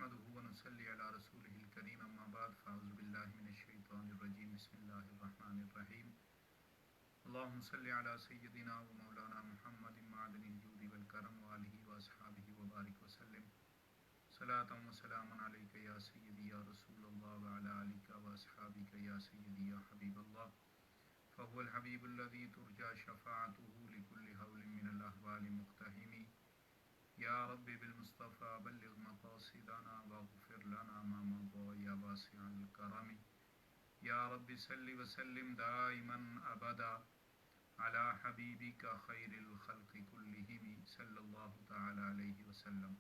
नहमदुहु व नुसल्ली अला रसूलिहिल करीम अम्मा बाद फ़अऊज़ु बिल्लाहि मिनश शैतानिर रजीम बिस्मिल्लाहिर रहमानिर रहीम अल्लाहुम्मा सल्लि अला सय्यिदिना व मौलाना मुहम्मदिन मअदनिल जूदि वल करम व आलिहि व अस्हाबिहि व बारिक व सल्लिम सलातन व सलामन अलैका या सय्यिदी या रसूलल्लाह व अला आलिका व अस्हाबिका या सय्यिदी या हबीबल्लाह फ़हुवल हबीबुल्लज़ी तुरजा शफ़ाअतुहु लिकुल्लि हौलिन मिनल अहवालि मुक़्तहिमी या रब्बि बिल मुस्तफ़ा बल्लिग़ मक़ासिदना वग़फ़िर लना मा मज़ा या वासिअल करमी या रब्बि सल्लि व सल्लिम दाइमन अबदा अला हबीबिका खैरिल खल्क़ि कुल्लिहिम सल्लल्लाहु तआला अलैहि वसल्लम।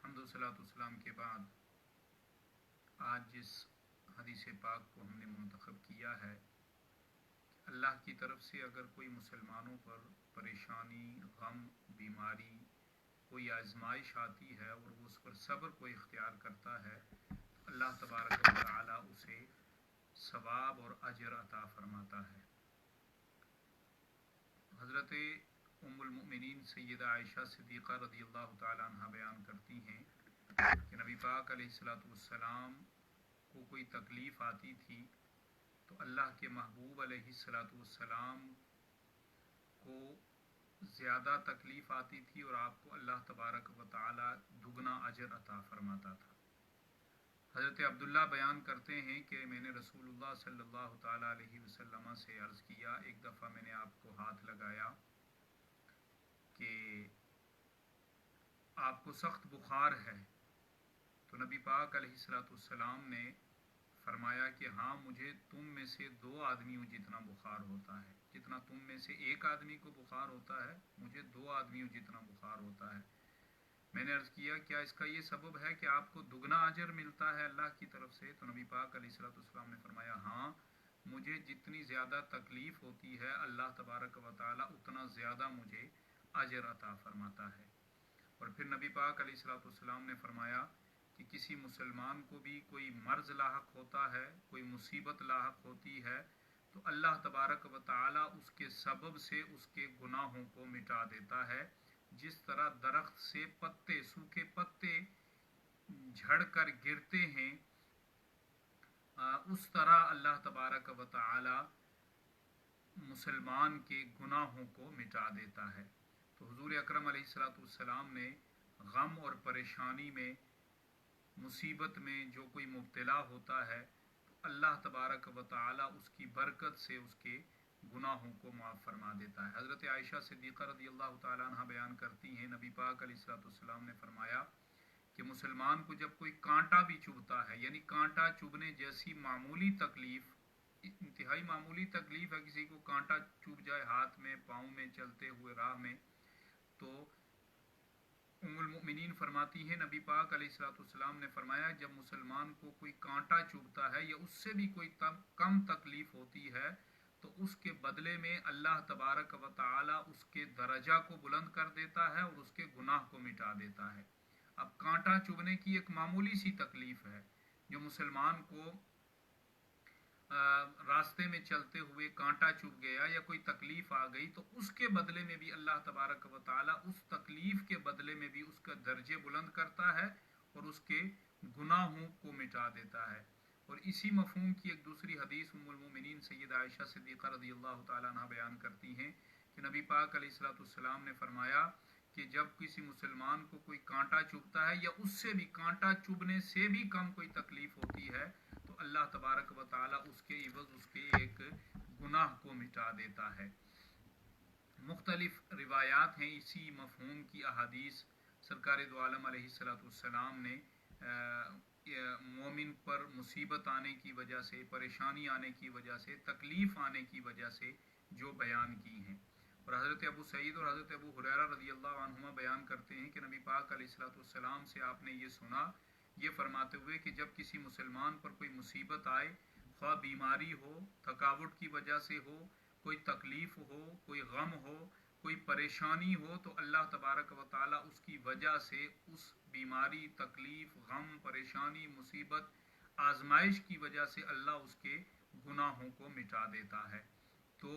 हम्द व सलात व सलाम के बाद आज जिस हदीस पाक को हमने मुंतखब किया है, अल्लाह की तरफ से अगर कोई मुसलमानों पर परेशानी, गम, बीमारी, कोई आजमाइश आती है और वो उस पर सब्र को इख्तियार करता है तो अल्लाह तबारक व तआला उसे सवाब और अजर अता फरमाता है। हज़रत उम्मुल मोमिनीन सैयदा आयशा सिद्दीक़ा रज़ियल्लाहु तआला अन्हा बयान करती हैं कि नबी पाक अलैहिस्सलातु वस्सलाम को कोई तकलीफ़ आती थी तो अल्लाह के महबूब अलैहिस्सलातु वस्सलाम को ज़्यादा तकलीफ़ आती थी और आपको अल्लाह तबारक व तआला दुगना अजर अता फरमाता था। हज़रत अब्दुल्ला बयान करते हैं कि मैंने रसूलुल्लाह सल्लल्लाहु तआला अलैहि वसल्लम से अर्ज़ किया, एक दफ़ा मैंने आपको हाथ लगाया कि आपको सख्त बुखार है, तो नबी पाक अलैहिस्सलातु वस्सलाम ने फरमाया कि हाँ, मुझे तुम में से दो आदमियों जितना बुखार होता है, जितना तुम में से एक आदमी को बुखार होता है मुझे दो आदमियों जितना बुखार होता है। मैंने अर्ज़ किया क्या इसका ये सबब है कि आपको दुगना अजर मिलता है अल्लाह की तरफ से? तो नबी पाक अलैहिस्सलातु वस्सलाम ने फरमाया हाँ, मुझे जितनी ज़्यादा तकलीफ़ होती है अल्लाह तबारक व तआला उतना ज़्यादा मुझे अजर अता फरमाता है। और फिर नबी पाक अलैहिस्सलातु वस्सलाम ने फरमाया कि किसी मुसलमान को भी कोई मर्ज़ लाहक होता है, कोई मुसीबत लाहक होती है तो अल्लाह तबारक व तआला उसके सबब से उसके गुनाहों को मिटा देता है। जिस तरह दरख्त से पत्ते, सूखे पत्ते झड़ कर गिरते हैं, उस तरह अल्लाह तबारक व तआला मुसलमान के गुनाहों को मिटा देता है। तो हुजूर अकरम अलैहिस्सलातु वस्सलाम ने गम और परेशानी में, मुसीबत में जो कोई मुब्तला होता है तो अल्लाह तबारक व तआला उसकी बरकत से उसके गुनाहों को माफ़ फरमा देता है। हज़रत आयशा सिद्दीक़ा रज़ियल्लाहु तआला अन्हा बयान करती हैं, नबी पाक अलैहिस्सलातु वस्सलाम ने फरमाया कि मुसलमान को जब कोई कांटा भी चुभता है, यानी कांटा चुभने जैसी मामूली तकलीफ़, इंतहाई मामूली तकलीफ़ है, किसी को कांटा चुभ जाए हाथ में, पाँव में, चलते हुए राह में, तो उम्मुल मोमिनीन फरमाती हैं नबी पाक अलैहिस्सलातु वस्सलाम ने फरमाया जब मुसलमान को कोई कांटा चुभता है या उससे भी कोई कम तकलीफ़ होती है तो उसके बदले में अल्लाह तबारक व तआला उसके दरजा को बुलंद कर देता है और उसके गुनाह को मिटा देता है। अब कांटा चुभने की एक मामूली सी तकलीफ़ है, जो मुसलमान को रास्ते में चलते हुए कांटा चुभ गया या कोई तकलीफ़ आ गई तो उसके बदले में भी अल्लाह तबारक व तआला उस तकलीफ़ के बदले में भी उसका दर्जे बुलंद करता है और उसके गुनाहों को मिटा देता है। और इसी मफ़हूम की एक दूसरी हदीस उम्मुल मोमिनीन सैयदा आयशा सिद्दीक़ा रज़ियल्लाहु तआला अन्हा बयान करती हैं कि नबी पाक अलैहिस्सलातु वस्सलाम ने फरमाया कि जब किसी मुसलमान को कोई कांटा चुभता है या उससे भी कांटा चुभने से भी कम कोई तकलीफ़ होती है तो अल्लाह तबारक व तआला उसके इवज़ उसके एक गुनाह को मिटा देता है। मुख्तलिफ रिवायात हैं इसी मफ़हूम की अहादीस। सरकार दो आलम अलैहिस्सलातु वस्सलाम ने मोमिन पर मुसीबत आने की वजह से, परेशानी आने की वजह से, तकलीफ़ आने की वजह से जो बयान की हैं। और हज़रत अबू सईद और हज़रत अबू हुरैरा रज़ियल्लाहु अन्हुमा बयान करते हैं कि नबी पाक अलैहिस्सलातु वस्सलाम से आपने ये सुना, ये फरमाते हुए कि जब किसी मुसलमान पर कोई मुसीबत आए, ख्वाह बीमारी हो, थकावट की वजह से हो, कोई तकलीफ़ हो, कोई गम हो, कोई परेशानी हो, तो अल्लाह तबारक व तआला उसकी वजह से उस बीमारी, तकलीफ़, गम, परेशानी, मुसीबत, आजमाइश की वजह से अल्लाह उसके गुनाहों को मिटा देता है। तो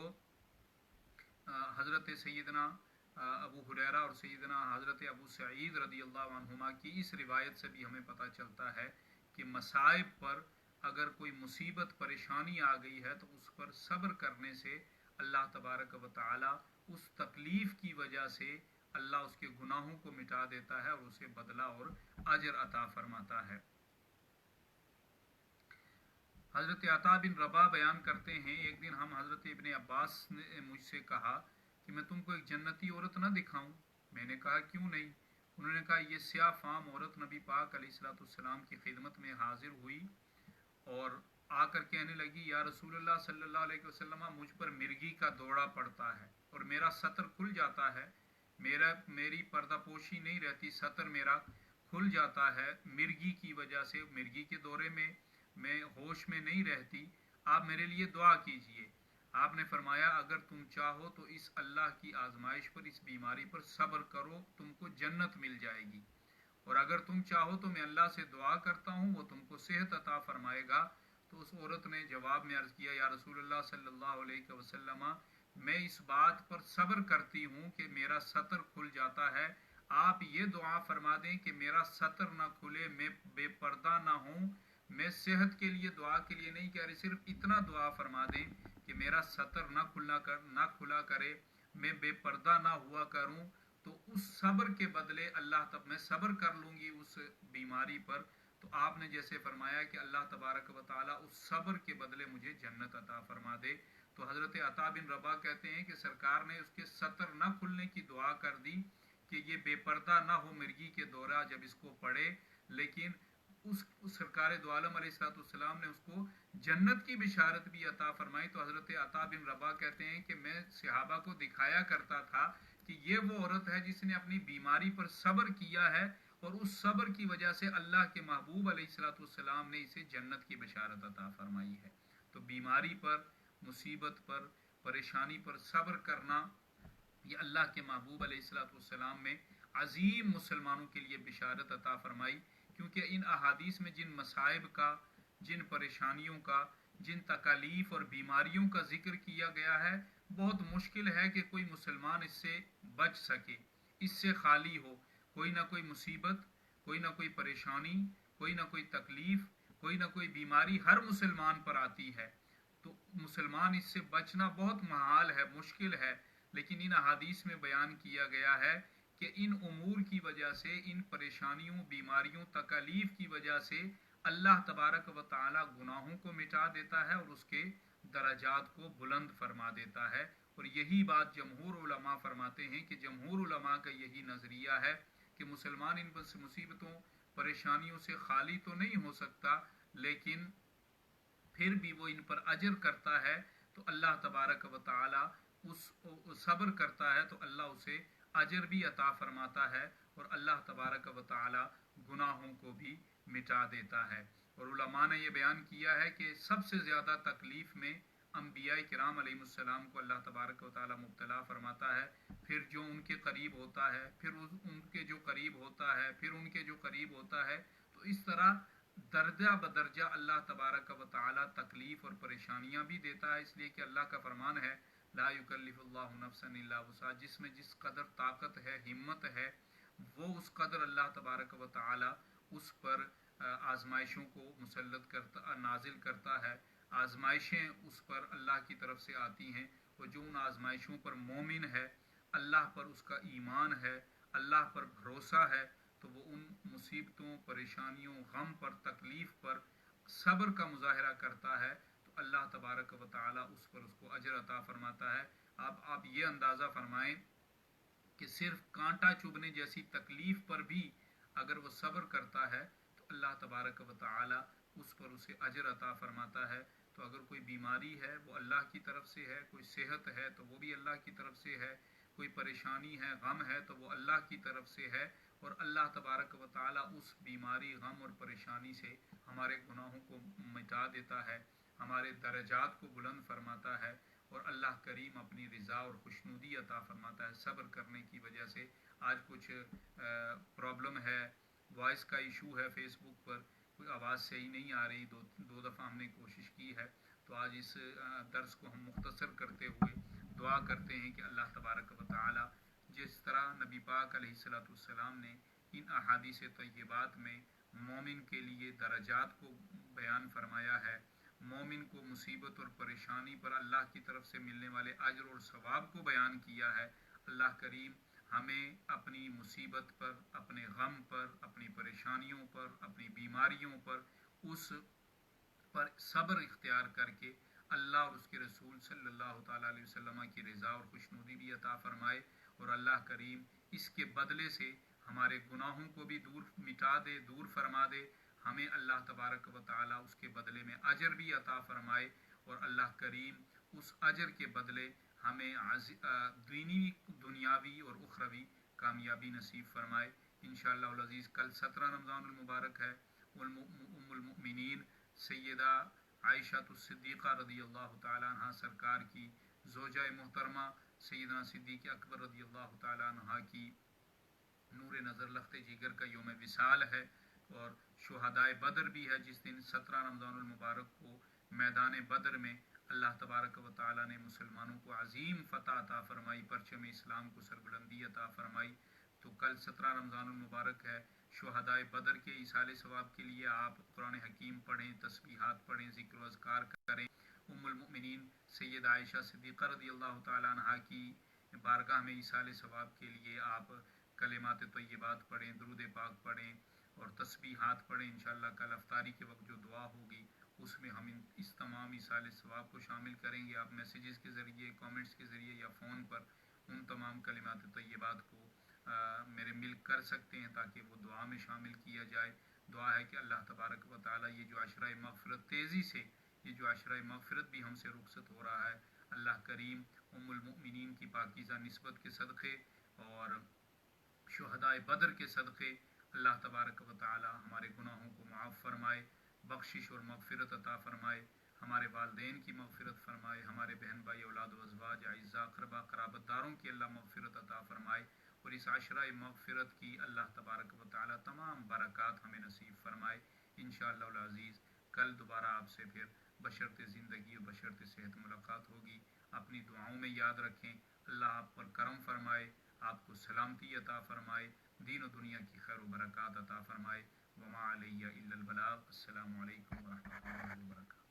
हज़रत सैयदना अबू हुरैरा और सैयदना हज़रत अबू सईद रदियल्लाहु अन्हुमा की इस रिवायत से भी हमें पता चलता है कि मसाइब पर अगर कोई मुसीबत परेशानी आ गई है तो उस पर सब्र करने से अल्लाह तबारक व तआला उस तकलीफ़ की वजह से अल्लाह उसके गुनाहों को मिटा देता है और उसे बदला और अजर अता फरमाता है। हज़रत अता बिन रबा बयान करते हैं, एक दिन हम हज़रत इब्ने अब्बास ने मुझसे कहा कि मैं तुमको एक जन्नती औरत ना दिखाऊं। मैंने कहा क्यों नहीं? उन्होंने कहा ये स्याह फाम औरत नबी पाक अलैहिस्सलाम की खिदमत में हाजिर हुई और आकर कहने लगी, या रसूलुल्लाह सल्लल्लाहु अलैहि वसल्लम, मुझ पर मिर्गी का दौरा पड़ता है और मेरा सतर खुल जाता है, मेरी पर्दापोशी नहीं रहती, सतर मेरा खुल जाता है मिर्गी की वजह से, मिर्गी के दौरे में मैं होश में नहीं रहती, आप मेरे लिए दुआ कीजिए। आपने फरमाया, अगर तुम चाहो तो इस अल्लाह की आजमाइश पर, इस बीमारी पर सब्र करो, तुमको जन्नत मिल जाएगी, और अगर तुम चाहो तो मैं अल्लाह से दुआ करता हूँ वो तुमको सेहत अता फरमाएगा। तो उस औरत ने जवाब में अर्ज़ किया, या रसूलुल्लाह सल्लल्लाहु अलैहि वसल्लम, मैं इस बात पर सब्र करती हूँ कि मेरा सतर खुल जाता है, आप ये दुआ फरमा दें कि मेरा सतर ना खुले, मैं बेपर्दा ना हूँ। मैं सेहत के लिए दुआ के लिए नहीं कह रही, सिर्फ इतना दुआ फरमा दें कि मेरा सतर ना खुला करे, मैं बेपर्दा ना हुआ करूं, तो उस सब्र के बदले अल्लाह तब मैं सब्र कर लूंगी उस बीमारी पर। तो आपने जैसे फरमाया कि अल्लाह तबारक व ताला उस सब्र के बदले मुझे जन्नत अता फरमा दे। तो हज़रत अता बिन रबा कहते हैं कि सरकार ने उसके सतर न खुलने की दुआ कर दी कि ये बेपर्दा ना हो मिर्गी के दौरा जब इसको पड़े, लेकिन उस सरकार दो आलम अलैहिस्सलाम ने उसको जन्नत की बिशारत भी अता फरमाई। तो हज़रत अता बिन रबा कहते हैं कि मैं सहाबा को दिखाया करता था कि ये वो औरत है जिसने अपनी बीमारी पर सब्र किया है और उस सब्र की वजह से अल्लाह के महबूब अलैहिस्सलाम ने इसे जन्नत की बिशारत अता फरमाई है। तो बीमारी पर, मुसीबत पर, परेशानी पर सब्र करना, ये अल्लाह के महबूब अलैहिस्सलाम में अजीम मुसलमानों के लिए बिशारत अता फरमाई, क्योंकि इन अहादीस में जिन मसाइब का, जिन परेशानियों का, जिन तकालीफ और बीमारियों का जिक्र किया गया है, बहुत मुश्किल है कि कोई मुसलमान इससे बच सके, इससे खाली हो। कोई ना कोई मुसीबत, कोई ना कोई परेशानी, कोई ना कोई तकलीफ, कोई ना कोई बीमारी हर मुसलमान पर आती है। तो मुसलमान इससे बचना बहुत महाल है, मुश्किल है। लेकिन इन अहादीस में बयान किया गया है कि इन उमूर की वजह से, इन परेशानियों, बीमारियों, तकालीफ की वजह से अल्लाह तबारक व ताला गुनाहों को मिटा देता है और उसके दरजात को बुलंद फरमा देता है। और यही बात जमहूर उलमा फरमाते हैं कि जमहूर उलमा का यही नज़रिया है कि मुसलमान इन मुसीबतों, परेशानियों से खाली तो नहीं हो सकता, लेकिन फिर भी वो इन पर अजर करता है। तो अल्लाह तबारक व ताला उस सब्र करता है तो अल्लाह उसे अजर भी अता फरमाता है और अल्लाह तबारक व ताला गुनाहों को भी मिटा देता है। और उलमा ने ये बयान किया है कि सबसे ज़्यादा तकलीफ़ में अम्बिया किराम अलैहिस्सलाम को अल्लाह तबारक व ताला मुब्तला फरमाता है, फिर जो उनके करीब होता है, फिर उनके जो करीब होता है, फिर उनके जो करीब होता है। तो इस तरह दर्जा बदर्जा अल्लाह तबारक व ताला तकलीफ़ और परेशानियाँ भी देता है, इसलिए कि अल्लाह का फरमान है, ला युकल्लिफुल्लाहु नफ्सन इल्ला वुसअहा, जिसमें जिस कदर ताकत है, हिम्मत है, वो उस कदर अल्लाह तबारक व ताला उस पर आजमाइशों को मुसल्लत करता, नाजिल करता है। आजमाइशें उस पर अल्लाह की तरफ से आती हैं, और जो उन आजमाइशों पर मोमिन है, अल्लाह पर उसका ईमान है, अल्लाह पर भरोसा है, तो वो उन मुसीबतों, परेशानियों, गम पर, तकलीफ़ पर सब्र का मुजाहरा करता है, तो अल्लाह तबारक व ताला उस पर उसको अजर अता फरमाता है। आप ये अंदाज़ा फरमाएं कि सिर्फ कांटा चुभने जैसी तकलीफ़ पर भी अगर वो सब्र करता है तो अल्लाह तबारक व ताला उस पर उसे अजर अता फरमाता है। तो अगर कोई बीमारी है वो अल्लाह की तरफ से है, कोई सेहत है तो वो भी अल्लाह की तरफ से है, कोई परेशानी है, गम है तो वो अल्लाह की तरफ से है, और अल्लाह तबारक व ताला उस बीमारी, गम और परेशानी से हमारे गुनाहों को मिटा देता है, हमारे दर्जात को बुलंद फरमाता है, और अल्लाह करीम अपनी रिज़ा और खुशनुदी अता फरमाता है सब्र करने की वजह से। आज कुछ प्रॉब्लम है, वॉइस का इशू है, फेसबुक पर कोई आवाज़ सही नहीं आ रही, दो दफ़ा हमने कोशिश की है। तो आज इस दर्स को हम मुख्तसर करते हुए दुआ करते हैं कि अल्लाह तबारक व ताला جس طرح نبی پاک علیہ السلام نے ان احادیث طیبات میں مومن کے لیے درجات کو بیان فرمایا ہے، مومن کو مصیبت اور پریشانی پر اللہ کی طرف سے ملنے والے اجر اور ثواب کو بیان کیا ہے۔ اللہ کریم ہمیں اپنی مصیبت پر، اپنے غم پر، اپنی پریشانیوں پر، اپنی بیماریوں پر، اس پر صبر اختیار کر کے اللہ اور اس کے رسول صلی اللہ تعالیٰ علیہ وسلم کی رضا اور خوشنودی بھی عطا فرمائے، اور اللہ کریم اس کے بدلے سے ہمارے گناہوں کو بھی مٹا دے، دور فرما دے، ہمیں اللہ تبارک و تعالیٰ اس کے بدلے میں اجر بھی عطا فرمائے، اور اللہ کریم اس اجر کے بدلے ہمیں دینی، دنیاوی اور اخروی کامیابی نصیب فرمائے انشاءاللہ العزیز۔ کل 17 رمضان المبارک ہے۔ ام المؤمنین سیدہ عائشہ الصدیقہ رضی اللہ تعالیٰ عنہ سرکار کی زوجہ محترمہ سیدنا صدیق اکبر رضی اللہ تعالیٰ عنہ کی نور نظر لخت جگر کا یوم وصال ہے، اور شہدائے بدر بھی ہے، جس دن 17 رمضان المبارک کو میدان بدر میں اللہ تبارک و تعالیٰ نے مسلمانوں کو عظیم فتح عطا فرمائی، پرچم اسلام کو سربلندی عطا فرمائی۔ تو کل 17 رمضان المبارک ہے۔ شہدائے بدر کے ایصال ثواب کے لیے آپ قرآن حکیم پڑھیں، تسبیحات پڑھیں، ذکر و اذکار کریں۔ ام المؤمنین سیدہ عائشہ صدیقہ رضی اللہ تعالیٰ عنہ کی بارگاہ میں ایصال ثواب کے لیے آپ کلمات طیبات پڑھیں، درود پاک پڑھیں اور تسبیحات پڑھیں۔ انشاءاللہ کل افطاری کے وقت جو دعا ہوگی اس میں ہم اس تمام ایصال ثواب کو شامل کریں گے۔ آپ میسیجز کے ذریعے، کامنٹس کے ذریعے یا فون پر ان تمام کلمات طیبات کو میرے مل کر سکتے ہیں تاکہ وہ دعا میں شامل کیا جائے۔ دعا ہے کہ اللہ تبارک و تعالیٰ یہ جو عشرہ مغفرت تیزی سے، یہ جو عشرہ مغفرت بھی ہم سے رخصت ہو رہا ہے، اللہ کریم ام المؤمنین کی پاکیزہ نسبت کے صدقے اور شہدائے بدر کے صدقے اللہ تبارک و تعالی ہمارے گناہوں کو معاف فرمائے، بخشش اور مغفرت عطا فرمائے، ہمارے والدین کی مغفرت فرمائے، ہمارے بہن بھائی، اولاد و ازواج، اعزاء، اقربا، قرابت داروں کی اللہ مغفرت عطا فرمائے، اور اس عشرہ مغفرت کی اللہ تبارک و تعالی تمام برکات ہمیں نصیب فرمائے انشاءاللہ العزیز۔ کل دوبارہ آپ سے پھر بشرط زندگی اور بشرط صحت ملاقات ہوگی۔ اپنی دعاؤں میں یاد رکھیں، اللہ آپ پر کرم فرمائے، آپ کو سلامتی عطا فرمائے، دین و دنیا کی خیر و برکات عطا فرمائے۔ وما علیہ الا البلاغ۔ السلام علیکم ورحمۃ اللہ وبرکاتہ۔